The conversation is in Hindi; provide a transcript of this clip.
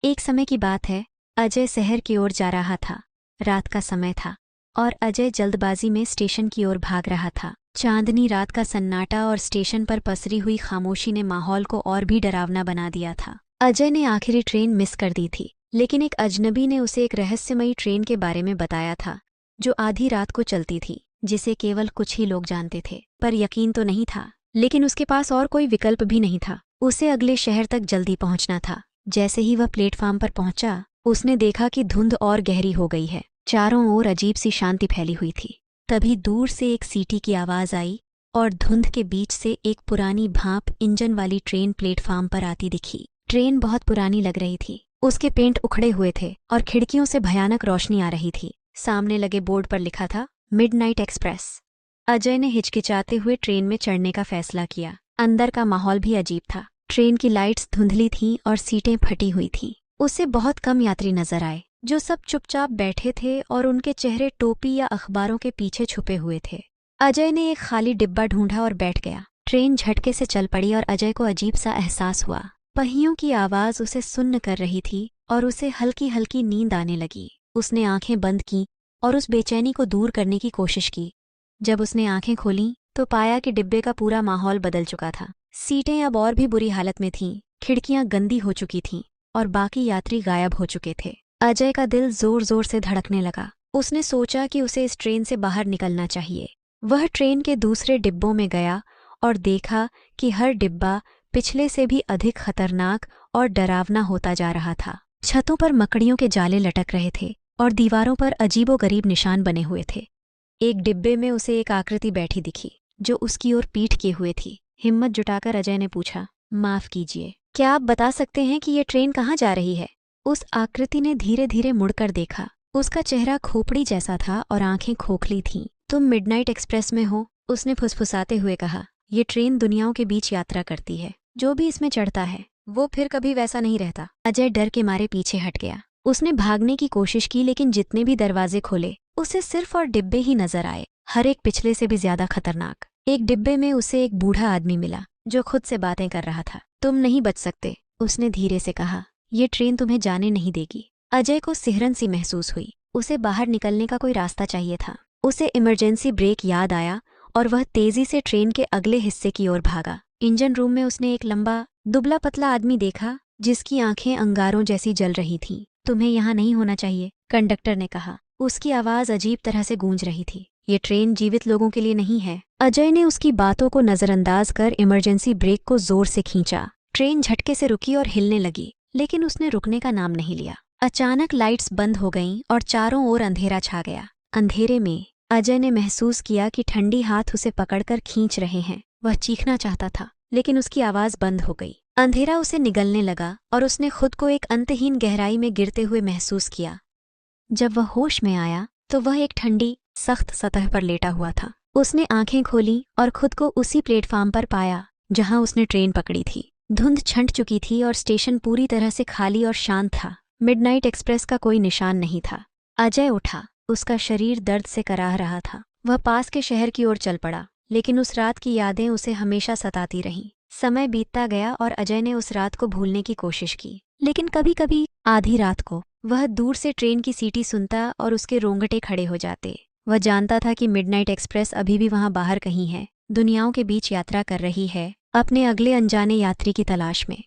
एक समय की बात है। अजय शहर की ओर जा रहा था। रात का समय था और अजय जल्दबाजी में स्टेशन की ओर भाग रहा था। चांदनी रात का सन्नाटा और स्टेशन पर पसरी हुई खामोशी ने माहौल को और भी डरावना बना दिया था। अजय ने आखिरी ट्रेन मिस कर दी थी, लेकिन एक अजनबी ने उसे एक रहस्यमयी ट्रेन के बारे में बताया था जो आधी रात को चलती थी, जिसे केवल कुछ ही लोग जानते थे। पर यकीन तो नहीं था, लेकिन उसके पास और कोई विकल्प भी नहीं था। उसे अगले शहर तक जल्दी पहुंचना था। जैसे ही वह प्लेटफार्म पर पहुंचा, उसने देखा कि धुंध और गहरी हो गई है। चारों ओर अजीब सी शांति फैली हुई थी। तभी दूर से एक सीटी की आवाज आई और धुंध के बीच से एक पुरानी भाप इंजन वाली ट्रेन प्लेटफार्म पर आती दिखी। ट्रेन बहुत पुरानी लग रही थी। उसके पेंट उखड़े हुए थे और खिड़कियों से भयानक रोशनी आ रही थी। सामने लगे बोर्ड पर लिखा था मिडनाइट एक्सप्रेस। अजय ने हिचकिचाते हुए ट्रेन में चढ़ने का फैसला किया। अंदर का माहौल भी अजीब था। ट्रेन की लाइट्स धुंधली थीं और सीटें फटी हुई थीं। उससे बहुत कम यात्री नजर आए, जो सब चुपचाप बैठे थे और उनके चेहरे टोपी या अखबारों के पीछे छुपे हुए थे। अजय ने एक खाली डिब्बा ढूंढा और बैठ गया। ट्रेन झटके से चल पड़ी और अजय को अजीब सा एहसास हुआ। पहियों की आवाज उसे सुन्न कर रही थी और उसे हल्की हल्की नींद आने लगी। उसने आंखें बंद की और उस बेचैनी को दूर करने की कोशिश की। जब उसने आंखें खोलीं तो पाया कि डिब्बे का पूरा माहौल बदल चुका था। सीटें अब और भी बुरी हालत में थीं, खिड़कियां गंदी हो चुकी थीं और बाकी यात्री गायब हो चुके थे। अजय का दिल जोर जोर से धड़कने लगा। उसने सोचा कि उसे इस ट्रेन से बाहर निकलना चाहिए। वह ट्रेन के दूसरे डिब्बों में गया और देखा कि हर डिब्बा पिछले से भी अधिक खतरनाक और डरावना होता जा रहा था। छतों पर मकड़ियों के जाले लटक रहे थे और दीवारों पर अजीबोगरीब निशान बने हुए थे। एक डिब्बे में उसे एक आकृति बैठी दिखी जो उसकी ओर पीठ किए हुए थी। हिम्मत जुटाकर अजय ने पूछा, माफ कीजिए, क्या आप बता सकते हैं कि ये ट्रेन कहाँ जा रही है? उस आकृति ने धीरे धीरे मुड़कर देखा। उसका चेहरा खोपड़ी जैसा था और आंखें खोखली थीं। तुम मिडनाइट एक्सप्रेस में हो, उसने फुसफुसाते हुए कहा। ये ट्रेन दुनियाओं के बीच यात्रा करती है। जो भी इसमें चढ़ता है वो फिर कभी वैसा नहीं रहता। अजय डर के मारे पीछे हट गया। उसने भागने की कोशिश की, लेकिन जितने भी दरवाजे खोले उसे सिर्फ और डिब्बे ही नजर आए, हर एक पिछले से भी ज्यादा खतरनाक। एक डिब्बे में उसे एक बूढ़ा आदमी मिला जो खुद से बातें कर रहा था। तुम नहीं बच सकते, उसने धीरे से कहा। ये ट्रेन तुम्हें जाने नहीं देगी। अजय को सिहरन सी महसूस हुई। उसे बाहर निकलने का कोई रास्ता चाहिए था। उसे इमरजेंसी ब्रेक याद आया और वह तेजी से ट्रेन के अगले हिस्से की ओर भागा। इंजन रूम में उसने एक लंबा दुबला पतला आदमी देखा जिसकी आंखें अंगारों जैसी जल रही थीं। तुम्हें यहाँ नहीं होना चाहिए, कंडक्टर ने कहा। उसकी आवाज अजीब तरह से गूंज रही थी। ये ट्रेन जीवित लोगों के लिए नहीं है। अजय ने उसकी बातों को नजरअंदाज कर इमरजेंसी ब्रेक को जोर से खींचा। ट्रेन झटके से रुकी और हिलने लगी, लेकिन उसने रुकने का नाम नहीं लिया। अचानक लाइट्स बंद हो गईं और चारों ओर अंधेरा छा गया। अंधेरे में अजय ने महसूस किया कि ठंडी हाथ उसे पकड़कर खींच रहे हैं। वह चीखना चाहता था, लेकिन उसकी आवाज बंद हो गई। अंधेरा उसे निगलने लगा और उसने खुद को एक अंतहीन गहराई में गिरते हुए महसूस किया। जब वह होश में आया तो वह एक ठंडी सख्त सतह पर लेटा हुआ था। उसने आंखें खोली और खुद को उसी प्लेटफार्म पर पाया जहां उसने ट्रेन पकड़ी थी। धुंध छंट चुकी थी और स्टेशन पूरी तरह से खाली और शांत था। मिडनाइट एक्सप्रेस का कोई निशान नहीं था। अजय उठा। उसका शरीर दर्द से कराह रहा था। वह पास के शहर की ओर चल पड़ा, लेकिन उस रात की यादें उसे हमेशा सताती रहीं। समय बीतता गया और अजय ने उस रात को भूलने की कोशिश की, लेकिन कभी कभी आधी रात को वह दूर से ट्रेन की सीटी सुनता और उसके रोंगटे खड़े हो जाते। वह जानता था कि मिडनाइट एक्सप्रेस अभी भी वहां बाहर कहीं है, दुनियाओं के बीच यात्रा कर रही है, अपने अगले अनजाने यात्री की तलाश में।